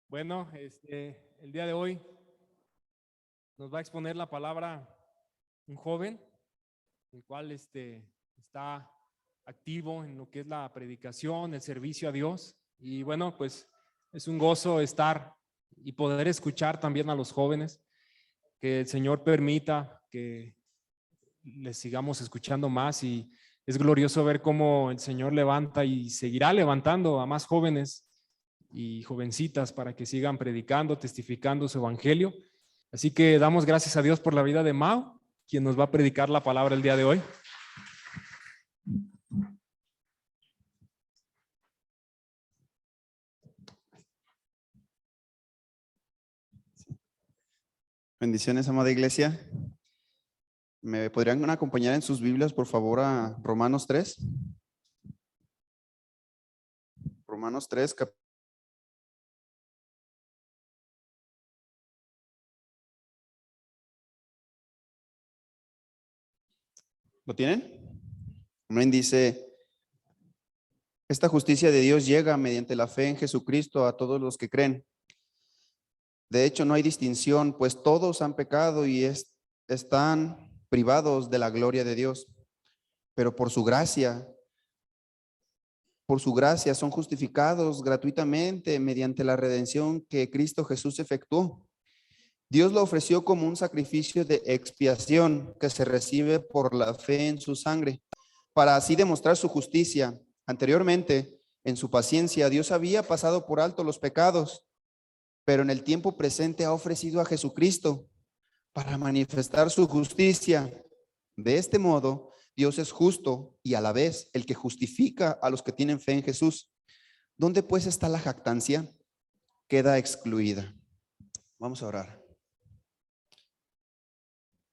Bueno, el día de hoy nos va a exponer la palabra un joven, el cual está activo en lo que es la predicación, el servicio a Dios. Y bueno, pues es un gozo estar y poder escuchar también a los jóvenes. Que el Señor permita que les sigamos escuchando más, y es glorioso ver cómo el Señor levanta y seguirá levantando a más jóvenes y jovencitas para que sigan predicando, testificando su evangelio. Así que damos gracias a Dios por la vida de Mau, quien nos va a predicar la palabra el día de hoy. Bendiciones, amada iglesia. ¿Me podrían acompañar en sus Biblias, por favor, a Romanos 3? Romanos 3, ¿Lo tienen? Amén. Dice: esta justicia de Dios llega mediante la fe en Jesucristo a todos los que creen. De hecho, no hay distinción, pues todos han pecado y están privados de la gloria de Dios. Pero por su gracia son justificados gratuitamente mediante la redención que Cristo Jesús efectuó. Dios lo ofreció como un sacrificio de expiación que se recibe por la fe en su sangre, para así demostrar su justicia. Anteriormente, en su paciencia, Dios había pasado por alto los pecados, pero en el tiempo presente ha ofrecido a Jesucristo para manifestar su justicia. De este modo, Dios es justo y a la vez el que justifica a los que tienen fe en Jesús. ¿Dónde pues está la jactancia? Queda excluida. Vamos a orar.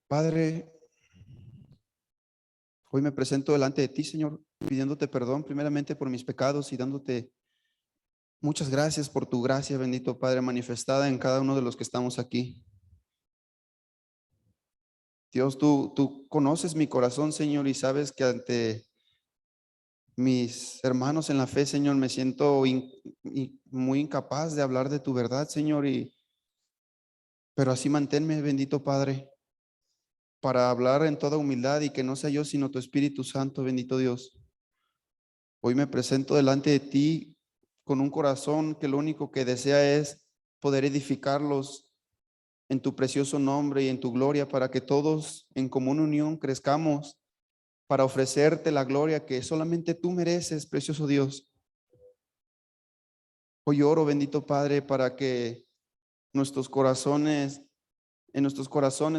Padre, hoy me presento delante de ti, Señor, pidiéndote perdón primeramente por mis pecados y dándote muchas gracias por tu gracia, bendito Padre, manifestada en cada uno de los que estamos aquí. Dios, tú conoces mi corazón, Señor, y sabes que ante mis hermanos en la fe, Señor, me siento muy incapaz de hablar de tu verdad, Señor, pero así manténme, bendito Padre, para hablar en toda humildad y que no sea yo sino tu Espíritu Santo, bendito Dios. Hoy me presento delante de ti con un corazón que lo único que desea es poder edificarlos en tu precioso nombre y en tu gloria, para que todos en común unión crezcamos para ofrecerte la gloria que solamente tú mereces, precioso Dios. Hoy oro, bendito Padre, para que en nuestros corazones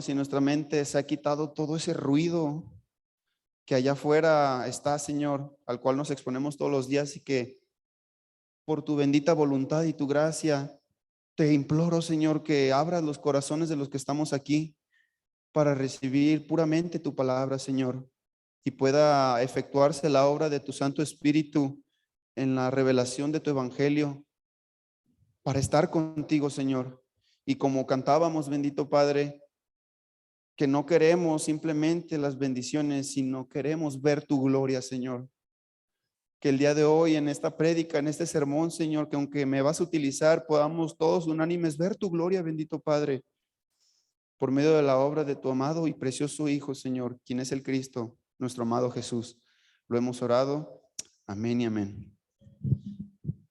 y en nuestra mente se ha quitado todo ese ruido que allá afuera está, Señor, al cual nos exponemos todos los días, y que por tu bendita voluntad y tu gracia te imploro, Señor, que abras los corazones de los que estamos aquí para recibir puramente tu palabra, Señor, y pueda efectuarse la obra de tu Santo Espíritu en la revelación de tu evangelio, para estar contigo, Señor. Y como cantábamos, bendito Padre, que no queremos simplemente las bendiciones, sino queremos ver tu gloria, Señor. Que el día de hoy, en esta prédica, en este sermón, Señor, que aunque me vas a utilizar, podamos todos unánimes ver tu gloria, bendito Padre, por medio de la obra de tu amado y precioso Hijo, Señor, quien es el Cristo, nuestro amado Jesús. Lo hemos orado. Amén y amén.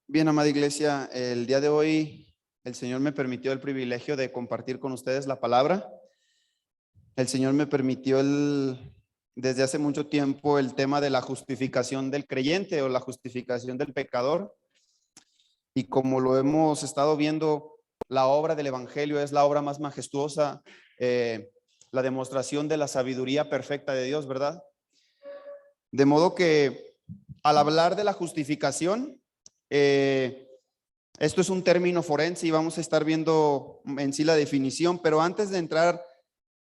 Bien, amada iglesia, el día de hoy el Señor me permitió el privilegio de compartir con ustedes la palabra. El Señor me permitió desde hace mucho tiempo el tema de la justificación del creyente o la justificación del pecador. Y como lo hemos estado viendo, la obra del evangelio es la obra más majestuosa, la demostración de la sabiduría perfecta de Dios, ¿verdad? De modo que al hablar de la justificación, esto es un término forense y vamos a estar viendo en sí la definición, pero antes de entrar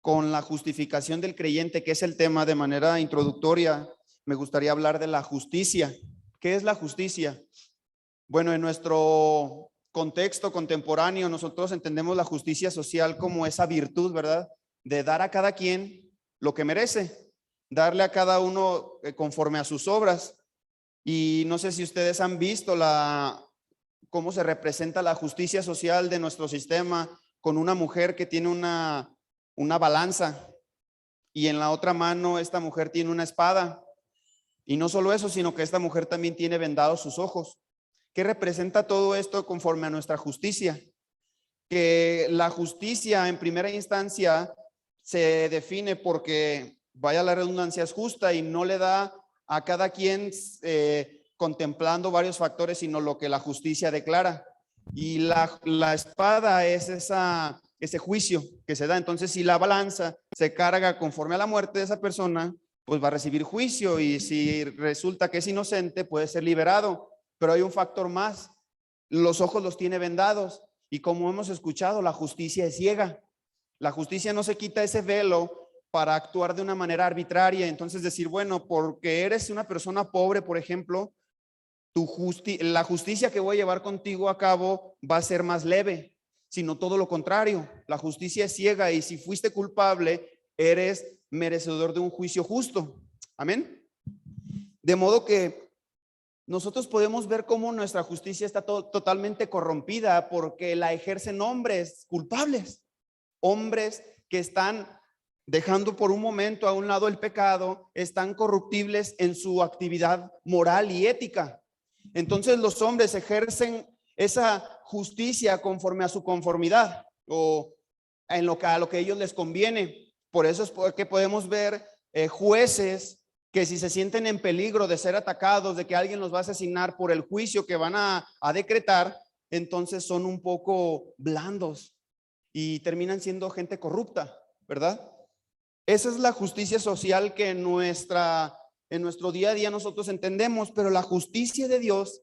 con la justificación del creyente, que es el tema de manera introductoria, me gustaría hablar de la justicia. ¿Qué es la justicia? Bueno, en nuestro contexto contemporáneo, nosotros entendemos la justicia social como esa virtud, ¿verdad? De dar a cada quien lo que merece, darle a cada uno conforme a sus obras. Y no sé si ustedes han visto cómo se representa la justicia social de nuestro sistema con una mujer que tiene una balanza y en la otra mano esta mujer tiene una espada. Y no solo eso, sino que esta mujer también tiene vendados sus ojos. ¿Qué representa todo esto conforme a nuestra justicia? Que la justicia en primera instancia se define porque, vaya la redundancia, es justa y no le da a cada quien contemplando varios factores, sino lo que la justicia declara. Y la espada es ese juicio que se da. Entonces, si la balanza se carga conforme a la muerte de esa persona, pues va a recibir juicio, y si resulta que es inocente, puede ser liberado. Pero hay un factor más: los ojos los tiene vendados, y como hemos escuchado, la justicia es ciega. La justicia no se quita ese velo para actuar de una manera arbitraria. Entonces decir, bueno, porque eres una persona pobre, por ejemplo, la justicia que voy a llevar contigo a cabo va a ser más leve, sino todo lo contrario. La justicia es ciega, y si fuiste culpable, eres merecedor de un juicio justo. Amén. De modo que nosotros podemos ver cómo nuestra justicia está totalmente corrompida porque la ejercen hombres culpables, hombres que están dejando por un momento a un lado el pecado, están corruptibles en su actividad moral y ética. Entonces los hombres ejercen esa justicia conforme a su conformidad o a lo que a ellos les conviene. Por eso es porque podemos ver jueces que, si se sienten en peligro de ser atacados, de que alguien los va a asesinar por el juicio que van a decretar, entonces son un poco blandos y terminan siendo gente corrupta, ¿verdad? Esa es la justicia social que en nuestro día a día nosotros entendemos, pero la justicia de Dios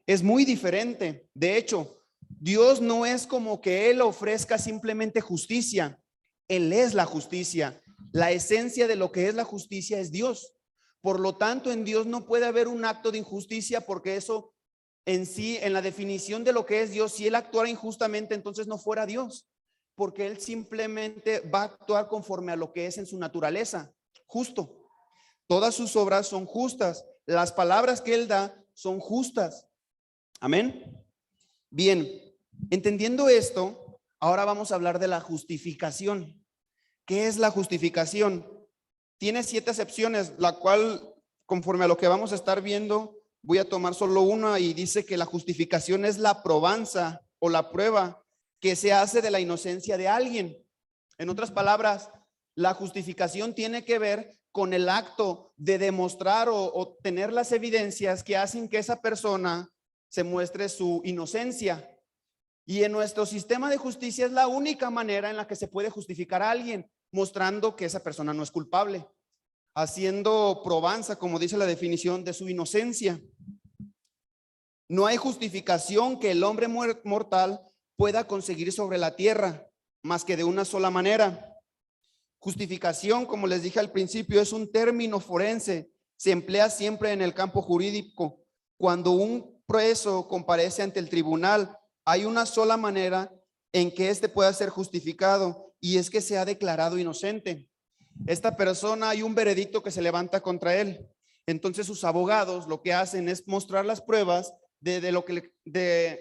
es muy diferente. De hecho, Dios no es como que Él ofrezca simplemente justicia. Él es la justicia. La esencia de lo que es la justicia es Dios. Por lo tanto, en Dios no puede haber un acto de injusticia, porque eso en sí, en la definición de lo que es Dios, si Él actuara injustamente, entonces no fuera Dios, porque Él simplemente va a actuar conforme a lo que es en su naturaleza, justo. Todas sus obras son justas. Las palabras que Él da son justas. Amén. Bien, entendiendo esto, ahora vamos a hablar de la justificación. ¿Qué es la justificación? Tiene 7 acepciones, la cual, conforme a lo que vamos a estar viendo, voy a tomar solo una, y dice que la justificación es la probanza o la prueba que se hace de la inocencia de alguien. En otras palabras, la justificación tiene que ver con el acto de demostrar o tener las evidencias que hacen que esa persona se muestre su inocencia. Y en nuestro sistema de justicia es la única manera en la que se puede justificar a alguien, mostrando que esa persona no es culpable, haciendo probanza, como dice la definición, de su inocencia. No hay justificación que el hombre mortal pueda conseguir sobre la tierra, más que de una sola manera. Justificación, como les dije al principio, es un término forense. Se emplea siempre en el campo jurídico. Cuando un preso comparece ante el tribunal, hay una sola manera en que éste pueda ser justificado, y es que sea declarado inocente. Esta persona, hay un veredicto que se levanta contra él. Entonces sus abogados lo que hacen es mostrar las pruebas de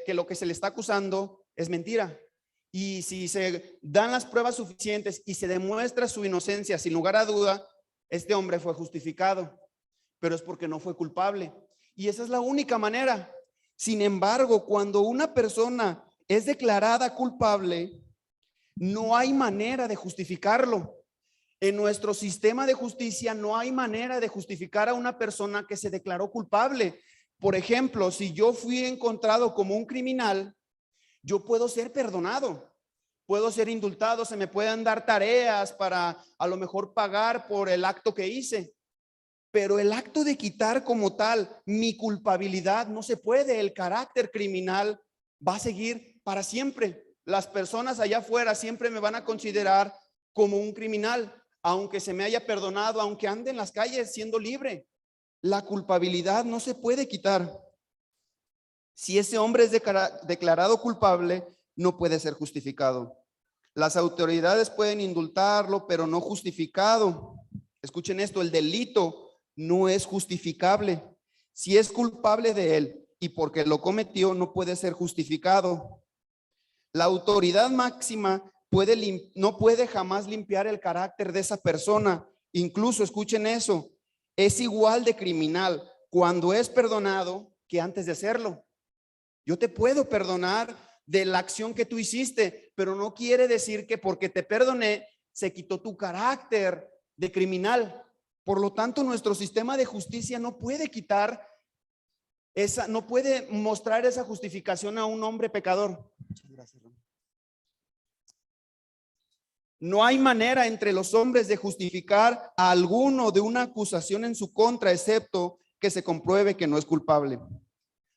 que lo que se le está acusando es mentira. Y si se dan las pruebas suficientes y se demuestra su inocencia, sin lugar a duda, este hombre fue justificado, pero es porque no fue culpable. Y esa es la única manera. Sin embargo, cuando una persona es declarada culpable, no hay manera de justificarlo. En nuestro sistema de justicia no hay manera de justificar a una persona que se declaró culpable. Por ejemplo, si yo fui encontrado como un criminal, yo puedo ser perdonado, puedo ser indultado, se me pueden dar tareas para a lo mejor pagar por el acto que hice. Pero el acto de quitar como tal mi culpabilidad no se puede. El carácter criminal va a seguir para siempre. Las personas allá afuera siempre me van a considerar como un criminal, aunque se me haya perdonado, aunque ande en las calles siendo libre. La culpabilidad no se puede quitar. Si ese hombre es declarado culpable, no puede ser justificado. Las autoridades pueden indultarlo, pero no justificado. Escuchen esto, el delito no es justificable. Si es culpable de él y porque lo cometió no puede ser justificado. La autoridad máxima no puede jamás limpiar el carácter de esa persona. Incluso, escuchen eso, es igual de criminal cuando es perdonado que antes de hacerlo. Yo te puedo perdonar de la acción que tú hiciste, pero no quiere decir que porque te perdoné se quitó tu carácter de criminal. Por lo tanto, nuestro sistema de justicia no puede quitar no puede mostrar esa justificación a un hombre pecador. Muchas gracias, Ramón. No hay manera entre los hombres de justificar a alguno de una acusación en su contra, excepto que se compruebe que no es culpable.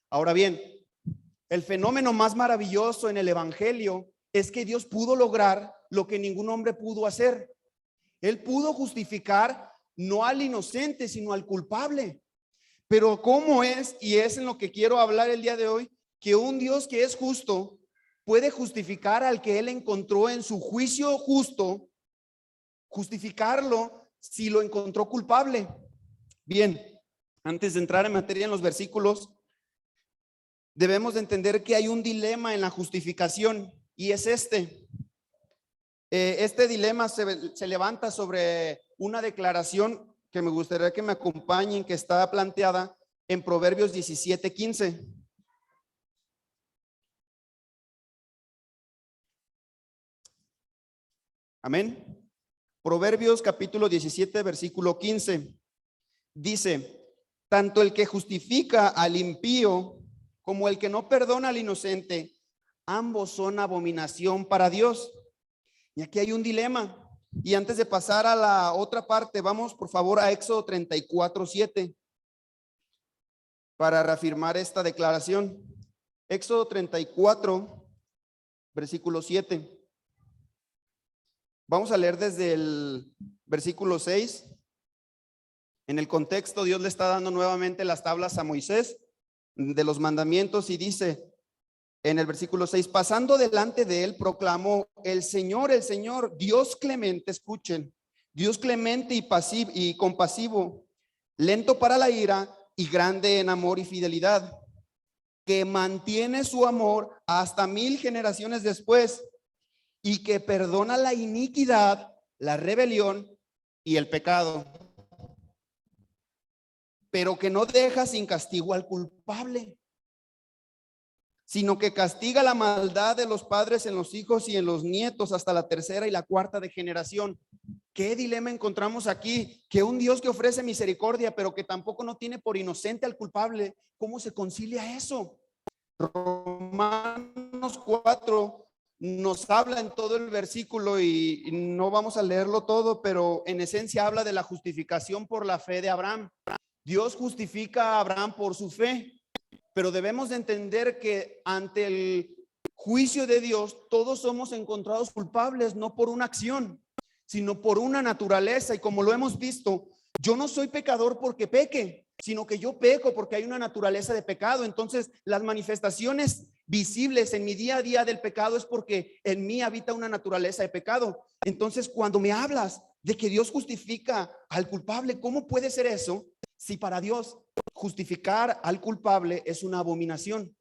Ahora bien, el fenómeno más maravilloso en el evangelio es que Dios pudo lograr lo que ningún hombre pudo hacer. Él pudo justificar no al inocente, sino al culpable. Pero ¿cómo es? Y es en lo que quiero hablar el día de hoy, que un Dios que es justo puede justificar al que Él encontró en su juicio justo, justificarlo si lo encontró culpable. Bien, antes de entrar en materia en los versículos, debemos de entender que hay un dilema en la justificación, y es este. Este dilema se levanta sobre una declaración que me gustaría que me acompañen, que está planteada en Proverbios 17:15. Amén. Proverbios capítulo 17, versículo 15. Dice: tanto el que justifica al impío como el que no perdona al inocente, ambos son abominación para Dios. Y aquí hay un dilema. Y antes de pasar a la otra parte, vamos por favor a Éxodo 34:7 para reafirmar esta declaración. Éxodo 34, versículo 7. Vamos a leer desde el versículo 6. En el contexto, Dios le está dando nuevamente las tablas a Moisés de los mandamientos y dice en el versículo 6: pasando delante de él, proclamó: el Señor, Dios clemente, escuchen, Dios clemente y compasivo, lento para la ira y grande en amor y fidelidad, que mantiene su amor hasta 1000 generaciones después, y que perdona la iniquidad, la rebelión y el pecado, pero que no deja sin castigo al culpable, sino que castiga la maldad de los padres en los hijos y en los nietos hasta la tercera y la cuarta de generación. ¿Qué dilema encontramos aquí? Que un Dios que ofrece misericordia, pero que tampoco no tiene por inocente al culpable. ¿Cómo se concilia eso? Romanos 4 nos habla en todo el versículo y no vamos a leerlo todo, pero en esencia habla de la justificación por la fe de Abraham. Dios justifica a Abraham por su fe, pero debemos de entender que ante el juicio de Dios todos somos encontrados culpables, no por una acción, sino por una naturaleza. Y como lo hemos visto, yo no soy pecador porque peque, sino que yo peco porque hay una naturaleza de pecado. Entonces, las manifestaciones visibles en mi día a día del pecado es porque en mí habita una naturaleza de pecado. Entonces, cuando me hablas de que Dios justifica al culpable, ¿cómo puede ser eso? Si para Dios justificar al culpable es una abominación.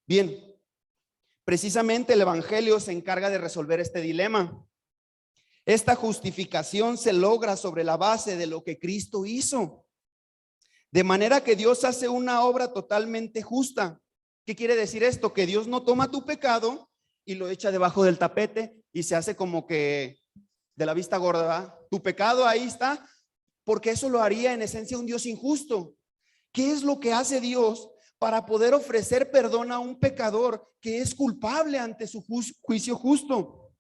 Bien, precisamente el evangelio se encarga de resolver este dilema. Esta justificación se logra sobre la base de lo que Cristo hizo. De manera que Dios hace una obra totalmente justa. ¿Qué quiere decir esto? Que Dios no toma tu pecado y lo echa debajo del tapete y se hace como que de la vista gorda, ¿verdad? Tu pecado ahí está, porque eso lo haría en esencia un Dios injusto. ¿Qué es lo que hace Dios para poder ofrecer perdón a un pecador que es culpable ante su juicio justo?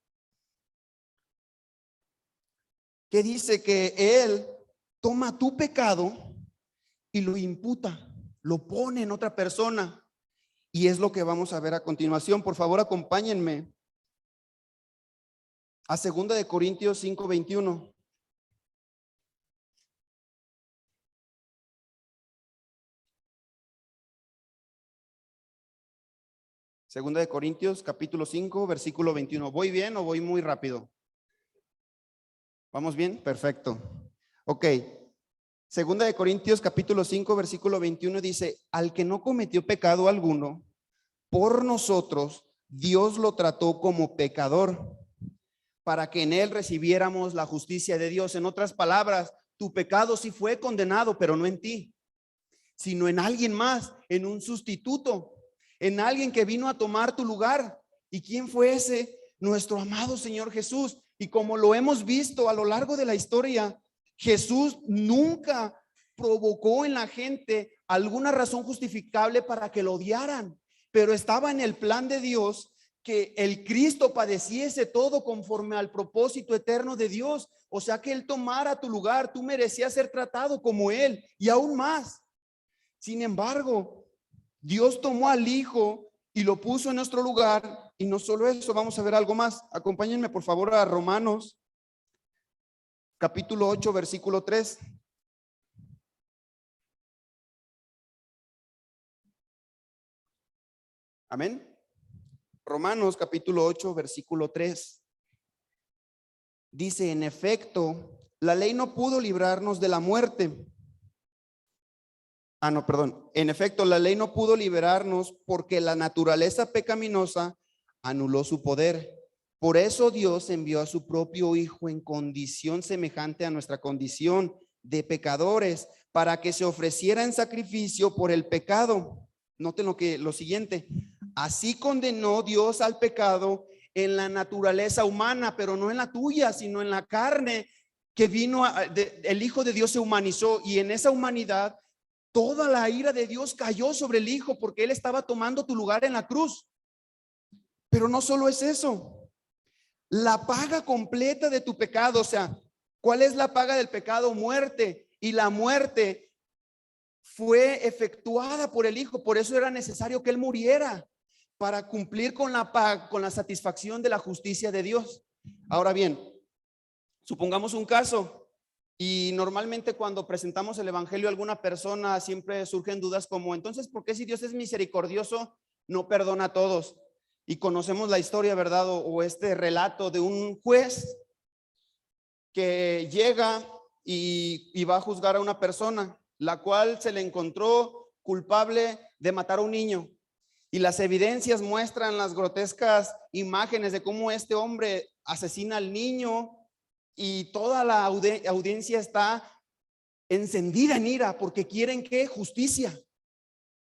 Que dice que Él toma tu pecado y lo imputa, lo pone en otra persona. Y es lo que vamos a ver a continuación. Por favor, acompáñenme a 2 de Corintios 5:21. Segunda de Corintios, capítulo 5, versículo 21. ¿Voy bien o voy muy rápido? ¿Vamos bien? Perfecto. Ok. Segunda de Corintios capítulo 5 versículo 21 dice: al que no cometió pecado alguno, por nosotros Dios lo trató como pecador, para que en él recibiéramos la justicia de Dios. En otras palabras, tu pecado sí fue condenado, pero no en ti, sino en alguien más, en un sustituto, en alguien que vino a tomar tu lugar. ¿Y quién fue ese? Nuestro amado Señor Jesús. Y como lo hemos visto a lo largo de la historia, Jesús nunca provocó en la gente alguna razón justificable para que lo odiaran, pero estaba en el plan de Dios que el Cristo padeciese todo conforme al propósito eterno de Dios. O sea, que Él tomara tu lugar. Tú merecías ser tratado como Él y aún más. Sin embargo, Dios tomó al Hijo y lo puso en nuestro lugar. Y no solo eso, vamos a ver algo más. Acompáñenme por favor a Romanos capítulo 8 versículo 3. Amén. Romanos capítulo 8 versículo 3. Dice: en efecto, la ley no pudo librarnos de la muerte. No, perdón. En efecto, la ley no pudo liberarnos porque la naturaleza pecaminosa anuló su poder. Por eso Dios envió a su propio Hijo en condición semejante a nuestra condición de pecadores, para que se ofreciera en sacrificio por el pecado. Noten lo siguiente: así condenó Dios al pecado en la naturaleza humana, pero no en la tuya, sino en la carne que vino. El Hijo de Dios se humanizó, y en esa humanidad toda la ira de Dios cayó sobre el Hijo, porque Él estaba tomando tu lugar en la cruz. Pero no solo es eso. La paga completa de tu pecado, o sea, ¿cuál es la paga del pecado? Muerte. Y la muerte fue efectuada por el Hijo. Por eso era necesario que Él muriera, para cumplir con la satisfacción de la justicia de Dios. Ahora bien, supongamos un caso, y normalmente cuando presentamos el evangelio a alguna persona siempre surgen dudas como: entonces, ¿por qué si Dios es misericordioso no perdona a todos? Y conocemos la historia, ¿verdad? O este relato de un juez que llega y va a juzgar a una persona, la cual se le encontró culpable de matar a un niño. Y las evidencias muestran las grotescas imágenes de cómo este hombre asesina al niño, y toda la audiencia está encendida en ira porque quieren que justicia.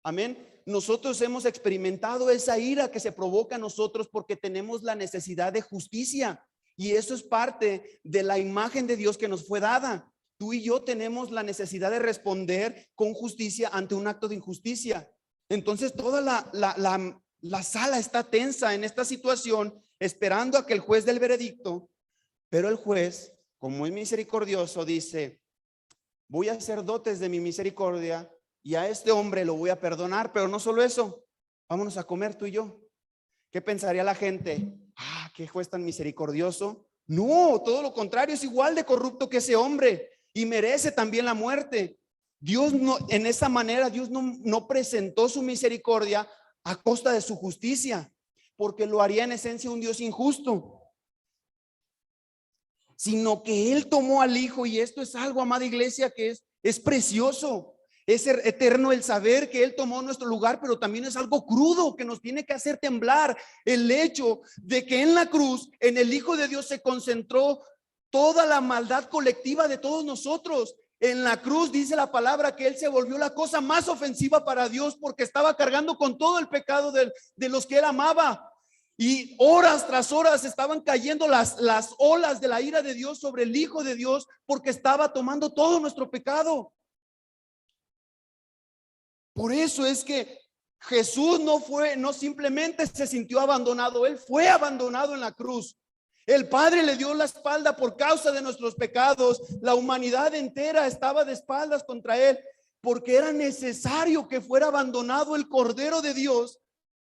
Amén. Nosotros hemos experimentado esa ira que se provoca en nosotros porque tenemos la necesidad de justicia, y eso es parte de la imagen de Dios que nos fue dada. Tú y yo tenemos la necesidad de responder con justicia ante un acto de injusticia. Entonces toda la sala está tensa en esta situación, esperando a que el juez dé el veredicto. Pero el juez, como es misericordioso, dice: voy a hacer dotes de mi misericordia y a este hombre lo voy a perdonar. Pero no solo eso, vámonos a comer tú y yo. ¿Qué pensaría la gente? Qué juez tan misericordioso. No, todo lo contrario, es igual de corrupto que ese hombre y merece también la muerte. Dios no, en esa manera, Dios no presentó su misericordia a costa de su justicia, porque lo haría en esencia un Dios injusto, sino que Él tomó al Hijo. Y esto es algo, amada iglesia, que es precioso. Es eterno el saber que Él tomó nuestro lugar, pero también es algo crudo que nos tiene que hacer temblar el hecho de que en la cruz, en el Hijo de Dios, se concentró toda la maldad colectiva de todos nosotros. En la cruz dice la palabra que Él se volvió la cosa más ofensiva para Dios, porque estaba cargando con todo el pecado de los que Él amaba. Y horas tras horas estaban cayendo las olas de la ira de Dios sobre el Hijo de Dios, porque estaba tomando todo nuestro pecado. Por eso es que Jesús no simplemente se sintió abandonado, Él fue abandonado en la cruz. El Padre le dio la espalda por causa de nuestros pecados. La humanidad entera estaba de espaldas contra Él, porque era necesario que fuera abandonado el Cordero de Dios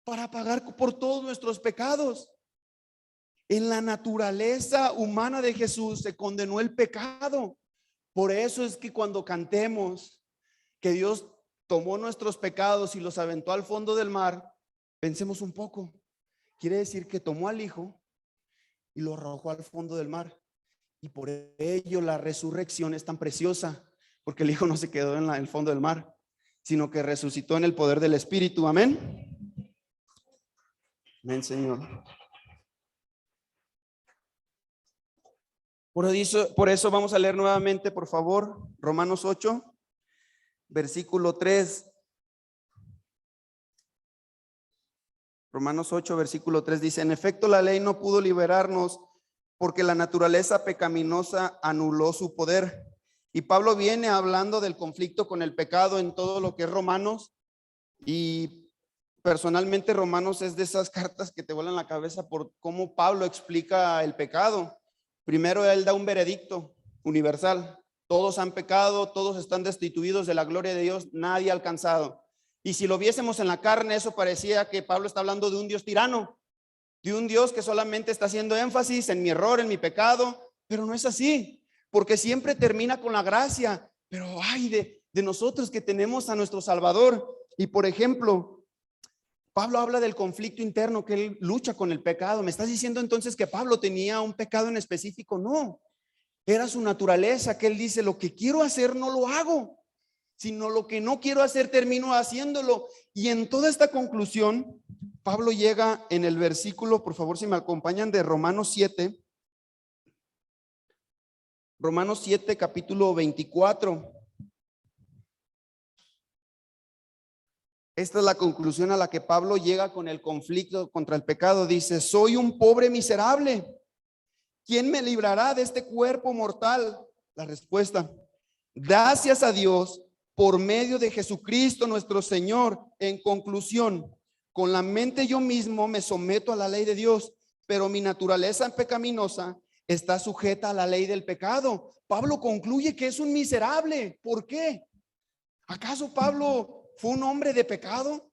para pagar por todos nuestros pecados. En la naturaleza humana de Jesús se condenó el pecado. Por eso es que cuando cantemos que Dios tomó nuestros pecados y los aventó al fondo del mar, pensemos un poco. Quiere decir que tomó al Hijo y lo arrojó al fondo del mar. Y por ello la resurrección es tan preciosa, porque el Hijo no se quedó en el fondo del mar, sino que resucitó en el poder del Espíritu. Amén. Amén, Señor. Por eso vamos a leer nuevamente, por favor, Romanos 8, versículo 3. Romanos 8, versículo 3 dice: en efecto, la ley no pudo liberarnos porque la naturaleza pecaminosa anuló su poder. Y Pablo viene hablando del conflicto con el pecado en todo lo que es Romanos. Y personalmente Romanos es de esas cartas que te vuelan la cabeza por cómo Pablo explica el pecado. Primero él da un veredicto universal: todos han pecado, todos están destituidos de la gloria de Dios, nadie ha alcanzado. Y si lo viésemos en la carne, eso parecía que Pablo está hablando de un Dios tirano, de un Dios que solamente está haciendo énfasis en mi error, en mi pecado, pero no es así, porque siempre termina con la gracia. Pero ay de nosotros que tenemos a nuestro Salvador. Y por ejemplo, Pablo habla del conflicto interno, que él lucha con el pecado. ¿Me estás diciendo entonces que Pablo tenía un pecado en específico? No, era su naturaleza, que él dice: lo que quiero hacer no lo hago, sino lo que no quiero hacer termino haciéndolo. Y en toda esta conclusión, Pablo llega en el versículo, por favor, si me acompañan, de Romanos 7. Romanos 7, capítulo 24. Esta es la conclusión a la que Pablo llega con el conflicto contra el pecado. Dice: soy un pobre miserable. ¿Quién me librará de este cuerpo mortal? La respuesta: gracias a Dios por medio de Jesucristo nuestro Señor. En conclusión, con la mente yo mismo me someto a la ley de Dios, pero mi naturaleza pecaminosa está sujeta a la ley del pecado. Pablo concluye que es un miserable. ¿Por qué? ¿Acaso Pablo fue un hombre de pecado?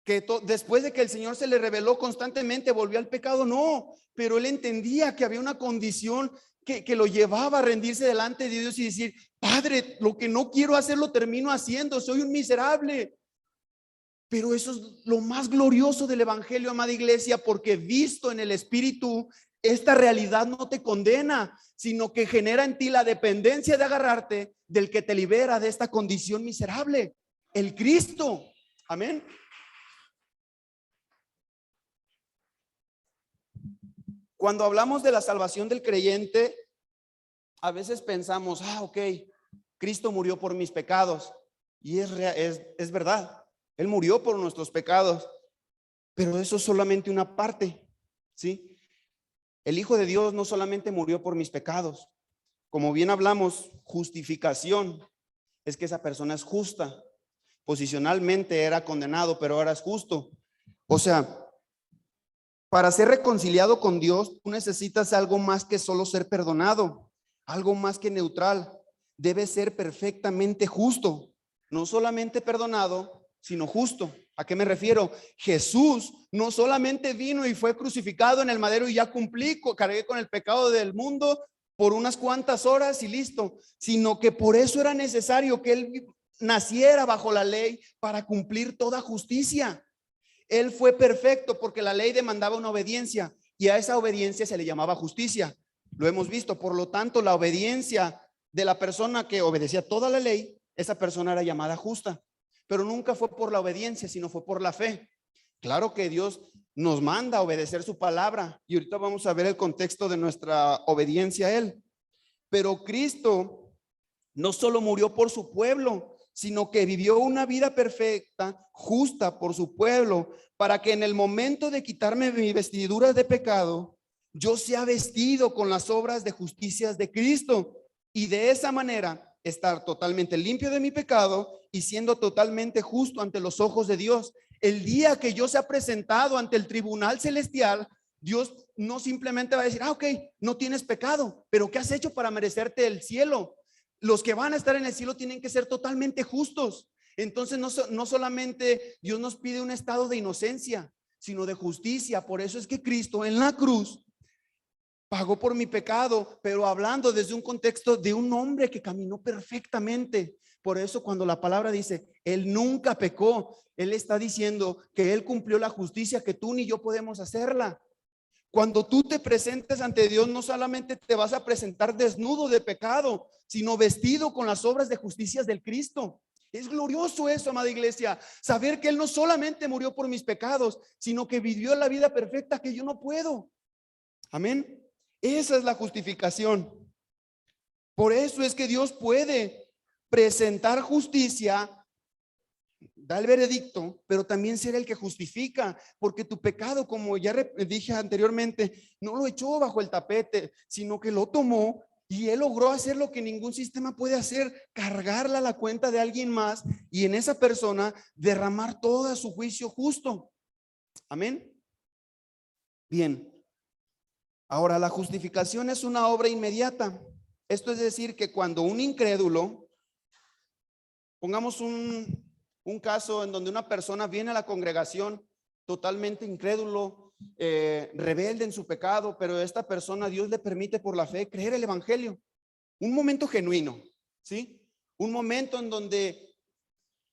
Que después de que el Señor se le reveló constantemente volvió al pecado. No, pero él entendía que había una condición que lo llevaba a rendirse delante de Dios y decir: Padre, lo que no quiero hacer lo termino haciendo, soy un miserable. Pero eso es lo más glorioso del evangelio, amada iglesia, porque visto en el Espíritu, esta realidad no te condena, sino que genera en ti la dependencia de agarrarte del que te libera de esta condición miserable, el Cristo. Amén. Cuando hablamos de la salvación del creyente, a veces pensamos: ok, Cristo murió por mis pecados. Y es verdad, Él murió por nuestros pecados, pero eso es solamente una parte, ¿sí? El Hijo de Dios no solamente murió por mis pecados. Como bien hablamos, justificación es que esa persona es justa. Posicionalmente era condenado, pero ahora es justo. O sea, para ser reconciliado con Dios, tú necesitas algo más que solo ser perdonado, algo más que neutral. Debe ser perfectamente justo, no solamente perdonado, sino justo. ¿A qué me refiero? Jesús no solamente vino y fue crucificado en el madero y ya cumplí, cargué con el pecado del mundo por unas cuantas horas y listo, sino que por eso era necesario que Él naciera bajo la ley para cumplir toda justicia. Él fue perfecto porque la ley demandaba una obediencia y a esa obediencia se le llamaba justicia. Lo hemos visto. Por lo tanto, la obediencia de la persona que obedecía toda la ley, esa persona era llamada justa. Pero nunca fue por la obediencia, sino fue por la fe. Claro que Dios nos manda a obedecer su palabra y ahorita vamos a ver el contexto de nuestra obediencia a Él. Pero Cristo no solo murió por su pueblo, sino que vivió una vida perfecta, justa por su pueblo, para que en el momento de quitarme mis vestiduras de pecado, yo sea vestido con las obras de justicia de Cristo, y de esa manera estar totalmente limpio de mi pecado y siendo totalmente justo ante los ojos de Dios. El día que yo sea presentado ante el tribunal celestial, Dios no simplemente va a decir: ok, no tienes pecado, pero ¿qué has hecho para merecerte el cielo? Los que van a estar en el cielo tienen que ser totalmente justos. Entonces no solamente Dios nos pide un estado de inocencia, sino de justicia. Por eso es que Cristo en la cruz pagó por mi pecado, pero hablando desde un contexto de un hombre que caminó perfectamente. Por eso cuando la palabra dice Él nunca pecó, Él está diciendo que Él cumplió la justicia que tú ni yo podemos hacerla. Cuando tú te presentes ante Dios, no solamente te vas a presentar desnudo de pecado, sino vestido con las obras de justicia del Cristo. Es glorioso eso, amada iglesia, saber que Él no solamente murió por mis pecados, sino que vivió la vida perfecta que yo no puedo. Amén. Esa es la justificación. Por eso es que Dios puede presentar justicia, da el veredicto, pero también ser el que justifica, porque tu pecado, como ya dije anteriormente, no lo echó bajo el tapete, sino que lo tomó y Él logró hacer lo que ningún sistema puede hacer, cargarla a la cuenta de alguien más y en esa persona derramar todo su juicio justo. Amén. Bien. Ahora, la justificación es una obra inmediata. Esto es decir, que cuando un incrédulo, pongamos un caso en donde una persona viene a la congregación totalmente incrédulo, rebelde en su pecado, pero esta persona Dios le permite por la fe creer el evangelio. Un momento genuino, ¿sí? Un momento en donde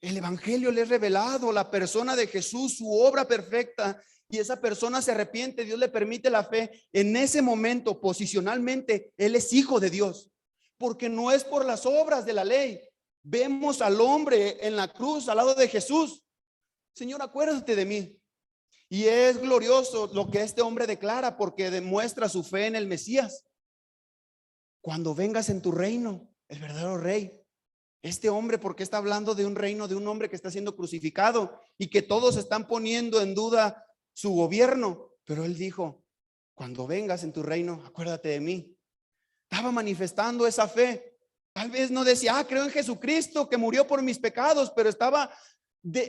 el evangelio le es revelado, la persona de Jesús, su obra perfecta, y esa persona se arrepiente, Dios le permite la fe. En ese momento, posicionalmente, él es hijo de Dios, porque no es por las obras de la ley. Vemos al hombre en la cruz al lado de Jesús. Señor, acuérdate de mí. Y es glorioso lo que este hombre declara, porque demuestra su fe en el Mesías. Cuando vengas en tu reino, el verdadero rey. Este hombre, porque está hablando de un reino, de un hombre que está siendo crucificado y que todos están poniendo en duda su gobierno, pero él dijo: cuando vengas en tu reino, acuérdate de mí. Estaba manifestando esa fe. Tal vez no decía, creo en Jesucristo que murió por mis pecados, pero estaba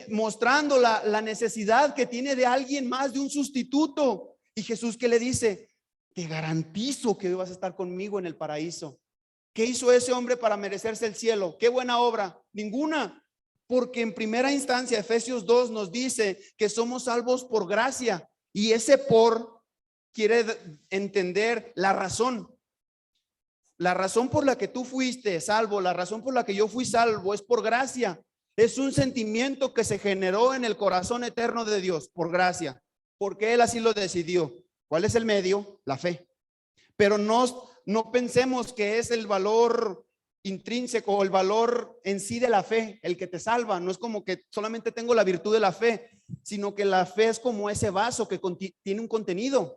mostrando la necesidad que tiene de alguien más, de un sustituto. Y Jesús, ¿qué le dice? Te garantizo que vas a estar conmigo en el paraíso. ¿Qué hizo ese hombre para merecerse el cielo? ¿Qué buena obra? Ninguna. Porque en primera instancia, Efesios 2 nos dice que somos salvos por gracia. Y ese por quiere entender la razón. La razón por la que tú fuiste salvo, la razón por la que yo fui salvo es por gracia. Es un sentimiento que se generó en el corazón eterno de Dios, por gracia. Porque Él así lo decidió. ¿Cuál es el medio? La fe. Pero no pensemos que es el valor intrínseco o el valor en sí de la fe el que te salva. No es como que solamente tengo la virtud de la fe, sino que la fe es como ese vaso que tiene un contenido.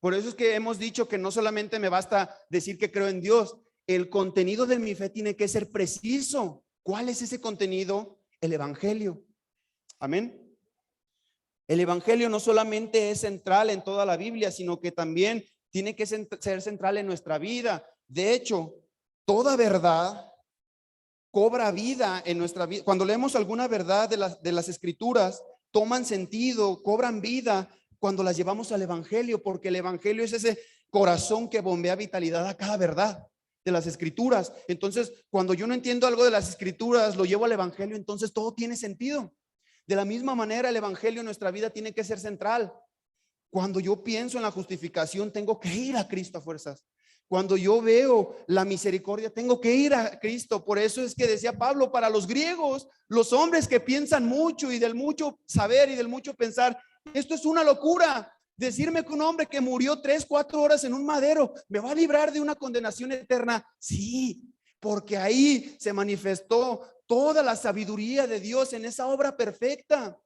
Por eso es que hemos dicho que no solamente me basta decir que creo en Dios, el contenido de mi fe tiene que ser preciso. ¿Cuál es ese contenido? El evangelio. Amén. El evangelio no solamente es central en toda la Biblia, sino que también tiene que ser central en nuestra vida. De hecho, toda verdad cobra vida en nuestra vida. Cuando leemos alguna verdad de las escrituras, toman sentido, cobran vida cuando las llevamos al evangelio, porque el evangelio es ese corazón que bombea vitalidad a cada verdad de las escrituras. Entonces, cuando yo no entiendo algo de las escrituras, lo llevo al evangelio, entonces todo tiene sentido. De la misma manera, el evangelio en nuestra vida tiene que ser central. Cuando yo pienso en la justificación, tengo que ir a Cristo a fuerzas. Cuando yo veo la misericordia, tengo que ir a Cristo. Por eso es que decía Pablo, para los griegos, los hombres que piensan mucho y del mucho saber y del mucho pensar, esto es una locura. Decirme que un hombre que murió 3-4 horas en un madero me va a librar de una condenación eterna. Sí, porque ahí se manifestó toda la sabiduría de Dios en esa obra perfecta.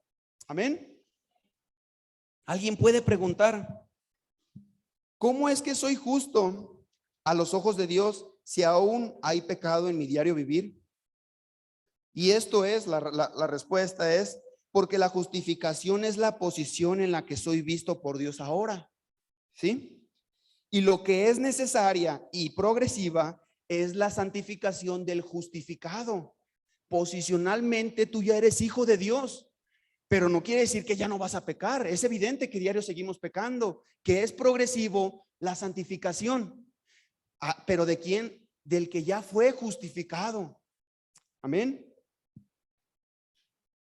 Amén. Alguien puede preguntar, ¿cómo es que soy justo a los ojos de Dios si aún hay pecado en mi diario vivir? Y esto es, la respuesta es, porque la justificación es la posición en la que soy visto por Dios ahora, ¿sí? Y lo que es necesaria y progresiva es la santificación del justificado. Posicionalmente tú ya eres hijo de Dios, pero no quiere decir que ya no vas a pecar. Es evidente que diario seguimos pecando, que es progresivo la santificación. Pero ¿de quién? Del que ya fue justificado. Amén.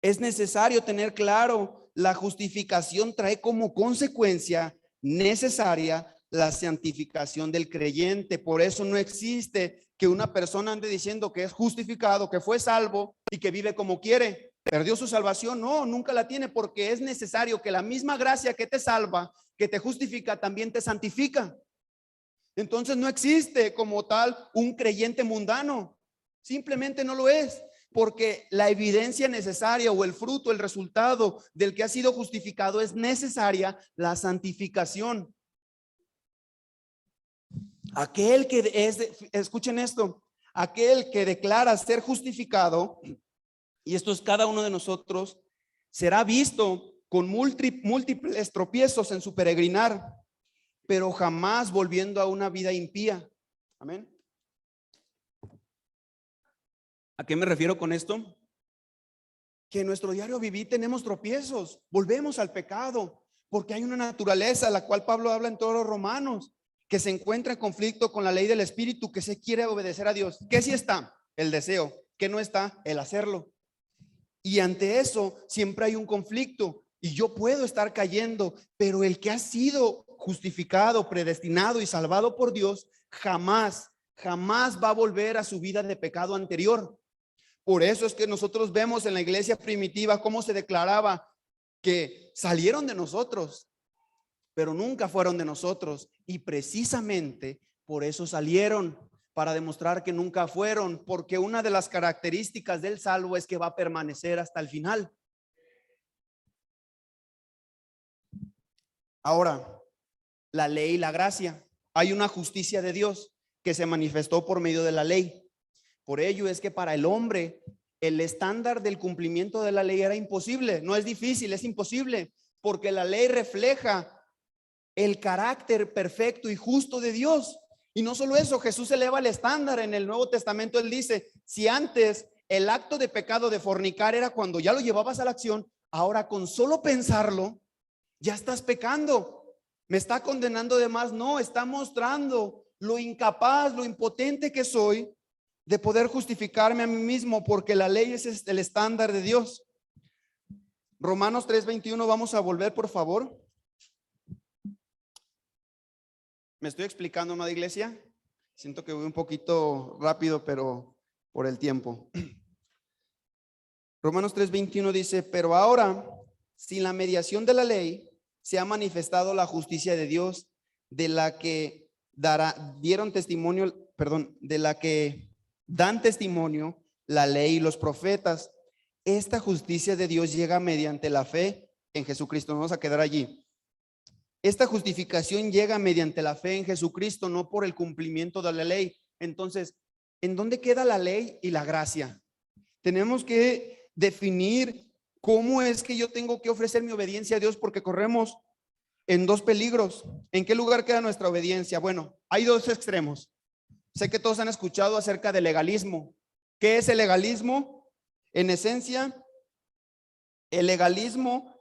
Es necesario tener claro, la justificación trae como consecuencia necesaria la santificación del creyente. Por eso no existe que una persona ande diciendo que es justificado, que fue salvo y que vive como quiere. ¿Perdió su salvación? No, nunca la tiene, porque es necesario que la misma gracia que te salva, que te justifica, también te santifica. Entonces no existe como tal un creyente mundano. Simplemente no lo es, porque la evidencia necesaria o el fruto, el resultado del que ha sido justificado es necesaria la santificación. Aquel que escuchen esto, aquel que declara ser justificado, y esto es cada uno de nosotros, será visto con múltiples tropiezos en su peregrinar, pero jamás volviendo a una vida impía. Amén. ¿A qué me refiero con esto? Que en nuestro diario vivir tenemos tropiezos, volvemos al pecado, porque hay una naturaleza, la cual Pablo habla en todos los Romanos, que se encuentra en conflicto con la ley del Espíritu, que se quiere obedecer a Dios. ¿Qué sí está? El deseo. ¿Qué no está? El hacerlo. Y ante eso siempre hay un conflicto y yo puedo estar cayendo, pero el que ha sido justificado, predestinado y salvado por Dios, jamás va a volver a su vida de pecado anterior. Por eso es que nosotros vemos en la iglesia primitiva cómo se declaraba que salieron de nosotros, pero nunca fueron de nosotros. Y precisamente por eso salieron, para demostrar que nunca fueron, porque una de las características del salvo es que va a permanecer hasta el final. Ahora, la ley y la gracia. Hay una justicia de Dios que se manifestó por medio de la ley. Por ello es que para el hombre el estándar del cumplimiento de la ley era imposible. No es difícil, es imposible, porque la ley refleja el carácter perfecto y justo de Dios. Y no solo eso, Jesús eleva el estándar. En el Nuevo Testamento él dice, si antes el acto de pecado de fornicar era cuando ya lo llevabas a la acción, ahora con solo pensarlo ya estás pecando. ¿Me está condenando de más? No, está mostrando lo incapaz, lo impotente que soy de poder justificarme a mí mismo, porque la ley es el estándar de Dios. Romanos 3:21, vamos a volver, por favor. ¿Me estoy explicando, amada iglesia? Siento que voy un poquito rápido, pero por el tiempo. Romanos 3:21 dice, pero ahora, sin la mediación de la ley, se ha manifestado la justicia de Dios, de la que dan testimonio la ley y los profetas. Esta justicia de Dios llega mediante la fe en Jesucristo. Nos vamos a quedar allí. Esta justificación llega mediante la fe en Jesucristo, no por el cumplimiento de la ley. Entonces, ¿en dónde queda la ley y la gracia? Tenemos que definir cómo es que yo tengo que ofrecer mi obediencia a Dios, porque corremos en dos peligros. ¿En qué lugar queda nuestra obediencia? Bueno, hay dos extremos. Sé que todos han escuchado acerca del legalismo. ¿Qué es el legalismo? En esencia, el legalismo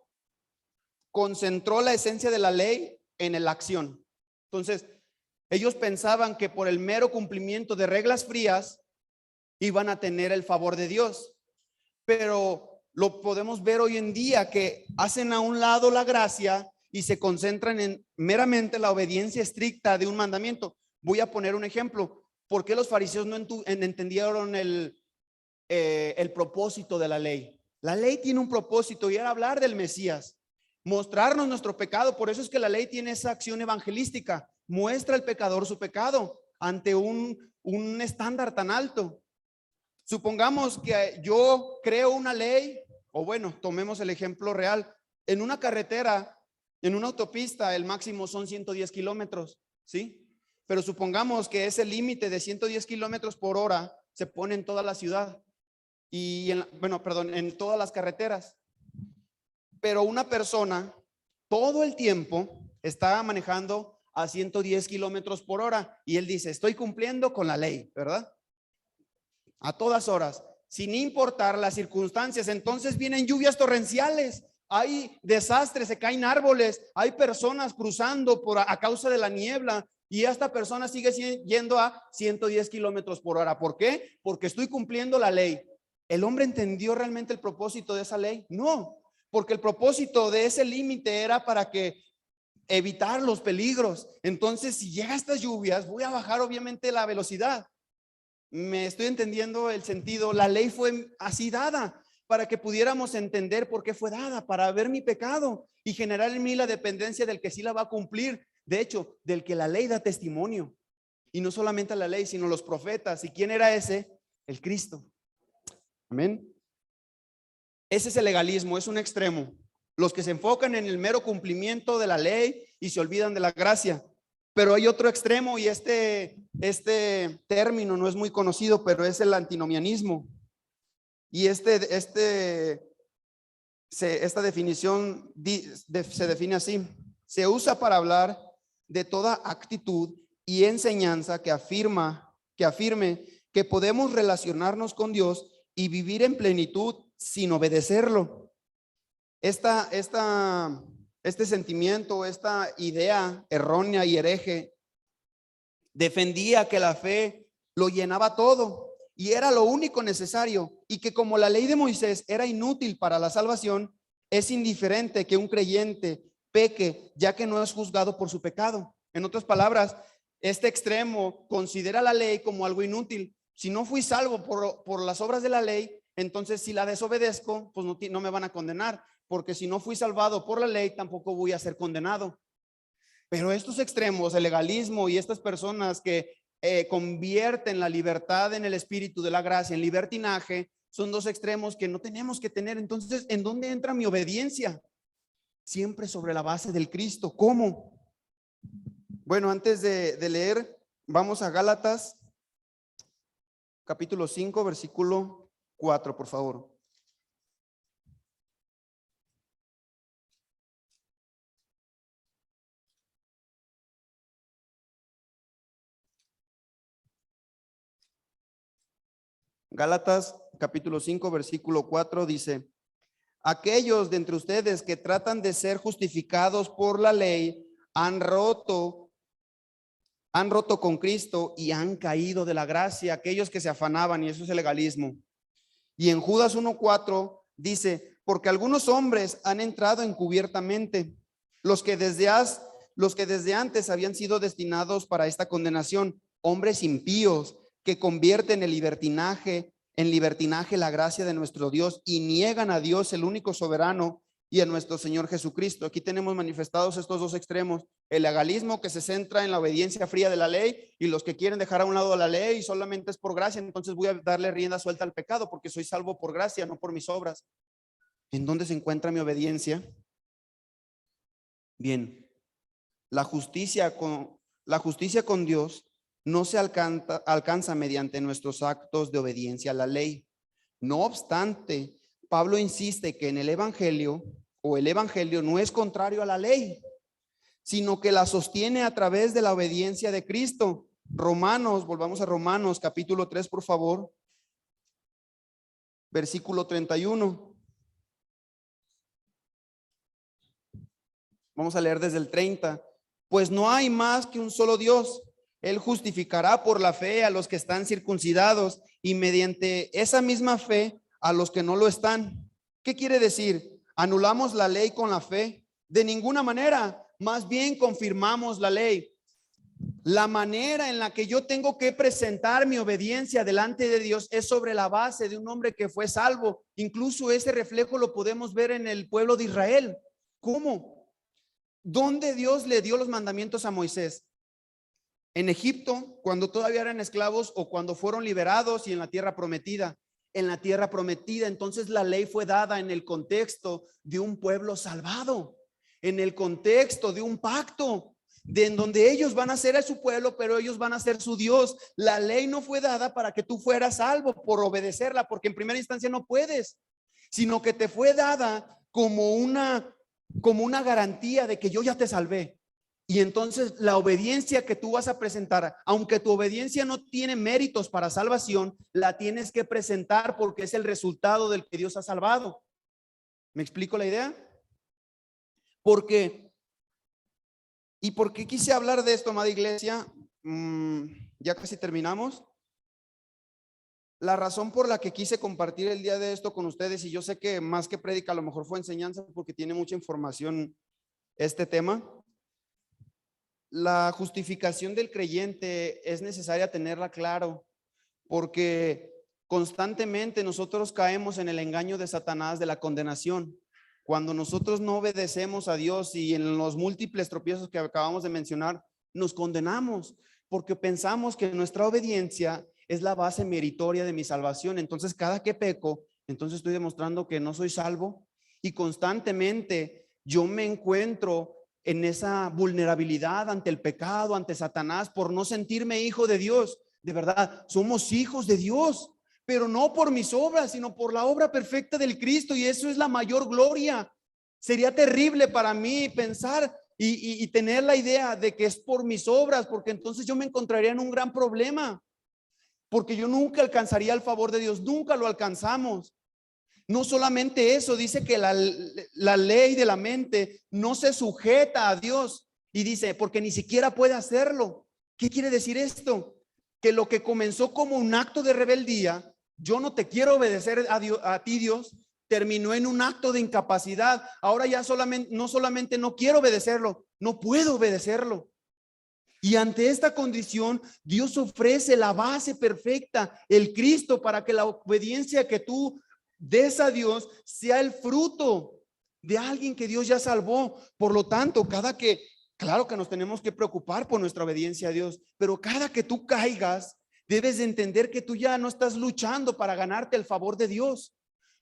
concentró la esencia de la ley en la acción. Entonces, ellos pensaban que por el mero cumplimiento de reglas frías iban a tener el favor de Dios. Pero lo podemos ver hoy en día, que hacen a un lado la gracia y se concentran en meramente la obediencia estricta de un mandamiento. Voy a poner un ejemplo. ¿Por qué los fariseos no entendieron el propósito de la ley? La ley tiene un propósito y era hablar del Mesías, mostrarnos nuestro pecado. Por eso es que la ley tiene esa acción evangelística. Muestra al pecador su pecado ante un estándar tan alto. Supongamos que yo creo una ley, o bueno, tomemos el ejemplo real. En una carretera, en una autopista, el máximo son 110 kilómetros, ¿sí? Pero supongamos que ese límite de 110 kilómetros por hora se pone en toda la ciudad y en todas las carreteras. Pero una persona todo el tiempo está manejando a 110 kilómetros por hora y él dice, estoy cumpliendo con la ley, ¿verdad? A todas horas, sin importar las circunstancias. Entonces vienen lluvias torrenciales, hay desastres, se caen árboles, hay personas cruzando a causa de la niebla. Y esta persona sigue yendo a 110 kilómetros por hora. ¿Por qué? Porque estoy cumpliendo la ley. ¿El hombre entendió realmente el propósito de esa ley? No, porque el propósito de ese límite era para que evitar los peligros. Entonces, si llega estas lluvias, voy a bajar obviamente la velocidad. ¿Me estoy entendiendo el sentido? La ley fue así dada. para que pudiéramos entender por qué fue dada, para ver mi pecado y generar en mí la dependencia del que sí la va a cumplir. De hecho, del que la ley da testimonio. Y no solamente la ley, sino los profetas. ¿Y quién era ese? El Cristo. Amén. Ese es el legalismo, es un extremo. Los que se enfocan en el mero cumplimiento de la ley y se olvidan de la gracia. Pero hay otro extremo y este término no es muy conocido, pero es el antinomianismo. Y esta definición se define así: se usa para hablar de toda actitud y enseñanza que afirme que podemos relacionarnos con Dios y vivir en plenitud sin obedecerlo. Este sentimiento, esta idea errónea y hereje defendía que la fe lo llenaba todo y era lo único necesario, y que como la ley de Moisés era inútil para la salvación, es indiferente que un creyente peque, ya que no es juzgado por su pecado. En otras palabras, este extremo considera la ley como algo inútil. Si no fui salvo por las obras de la ley, entonces si la desobedezco, pues no me van a condenar, porque si no fui salvado por la ley, tampoco voy a ser condenado. Pero estos extremos, el legalismo y estas personas que convierten la libertad en el espíritu de la gracia en libertinaje, son dos extremos que no tenemos que tener. Entonces, ¿en dónde entra mi obediencia? Siempre sobre la base del Cristo. ¿Cómo? Bueno, antes de leer, vamos a Gálatas, capítulo 5, versículo 4, por favor. Gálatas capítulo 5 versículo 4 dice: aquellos de entre ustedes que tratan de ser justificados por la ley han roto con Cristo y han caído de la gracia. Aquellos que se afanaban, y eso es el legalismo. Y en Judas 1:4 dice: porque algunos hombres han entrado encubiertamente, los que desde antes habían sido destinados para esta condenación, hombres impíos que convierten en libertinaje la gracia de nuestro Dios y niegan a Dios, el único soberano, y a nuestro Señor Jesucristo. Aquí tenemos manifestados estos dos extremos: el legalismo, que se centra en la obediencia fría de la ley, y los que quieren dejar a un lado la ley y solamente es por gracia, entonces voy a darle rienda suelta al pecado porque soy salvo por gracia, no por mis obras. ¿En dónde se encuentra mi obediencia? Bien, la justicia con Dios no se alcanza mediante nuestros actos de obediencia a la ley. No obstante, Pablo insiste que en el evangelio no es contrario a la ley, sino que la sostiene a través de la obediencia de Cristo. Volvamos a Romanos capítulo 3, por favor, versículo 31. Vamos a leer desde el 30. Pues no hay más que un solo Dios. Él justificará por la fe a los que están circuncidados y mediante esa misma fe a los que no lo están. ¿Qué quiere decir? ¿Anulamos la ley con la fe? De ninguna manera, más bien confirmamos la ley. La manera en la que yo tengo que presentar mi obediencia delante de Dios es sobre la base de un hombre que fue salvo. Incluso ese reflejo lo podemos ver en el pueblo de Israel. ¿Cómo? ¿Dónde Dios le dio los mandamientos a Moisés? En Egipto, cuando todavía eran esclavos, o cuando fueron liberados, y en la tierra prometida. En la tierra prometida, entonces la ley fue dada en el contexto de un pueblo salvado, en el contexto de un pacto, en donde ellos van a ser a su pueblo, pero ellos van a ser su Dios. La ley no fue dada para que tú fueras salvo por obedecerla, porque en primera instancia no puedes, sino que te fue dada como una garantía de que yo ya te salvé. Y entonces la obediencia que tú vas a presentar, aunque tu obediencia no tiene méritos para salvación, la tienes que presentar porque es el resultado del que Dios ha salvado. ¿Me explico la idea? ¿Por qué? ¿Y por qué quise hablar de esto, amada iglesia? Ya casi terminamos. La razón por la que quise compartir el día de esto con ustedes, y yo sé que más que prédica a lo mejor fue enseñanza porque tiene mucha información este tema. La justificación del creyente es necesaria tenerla claro, porque Constantemente nosotros caemos en el engaño de Satanás de la condenación. Cuando nosotros no obedecemos a Dios y en los múltiples tropiezos que acabamos de mencionar, nos condenamos porque pensamos que nuestra obediencia es la base meritoria de mi salvación. Entonces, cada que peco, entonces estoy demostrando que no soy salvo, y constantemente yo me encuentro en esa vulnerabilidad ante el pecado, ante Satanás, por no sentirme hijo de Dios. De verdad, somos hijos de Dios, pero no por mis obras, sino por la obra perfecta del Cristo, y eso es la mayor gloria. Sería terrible para mí pensar y tener la idea de que es por mis obras, porque entonces yo me encontraría en un gran problema, porque yo nunca alcanzaría el favor de Dios, nunca lo alcanzamos. No solamente eso, dice que la ley de la mente no se sujeta a Dios, y dice, porque ni siquiera puede hacerlo. ¿Qué quiere decir esto? Que lo que comenzó como un acto de rebeldía, yo no te quiero obedecer a Dios, a ti Dios, terminó en un acto de incapacidad. Ahora ya solamente no quiero obedecerlo, no puedo obedecerlo. Y ante esta condición, Dios ofrece la base perfecta, el Cristo, para que la obediencia que tú des a Dios sea el fruto de alguien que Dios ya salvó. Por lo tanto, claro que nos tenemos que preocupar por nuestra obediencia a Dios, pero cada que tú caigas, debes de entender que tú ya no estás luchando para ganarte el favor de Dios.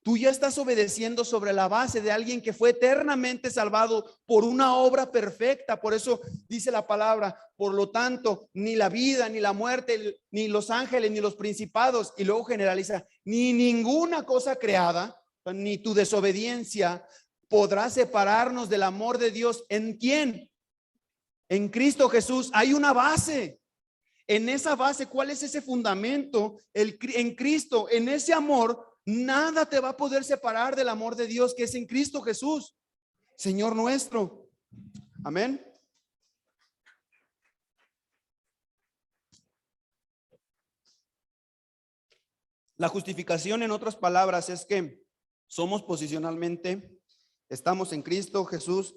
Tú ya estás obedeciendo sobre la base de alguien que fue eternamente salvado por una obra perfecta. Por eso dice la palabra, por lo tanto, ni la vida, ni la muerte, ni los ángeles, ni los principados, y luego generaliza, ni ninguna cosa creada, ni tu desobediencia podrá separarnos del amor de Dios. ¿En quién? En Cristo Jesús. Hay una base. En esa base, ¿cuál es ese fundamento? En Cristo, en ese amor. Nada te va a poder separar del amor de Dios que es en Cristo Jesús, Señor nuestro. Amén. La justificación, en otras palabras, es que somos posicionalmente, estamos en Cristo Jesús.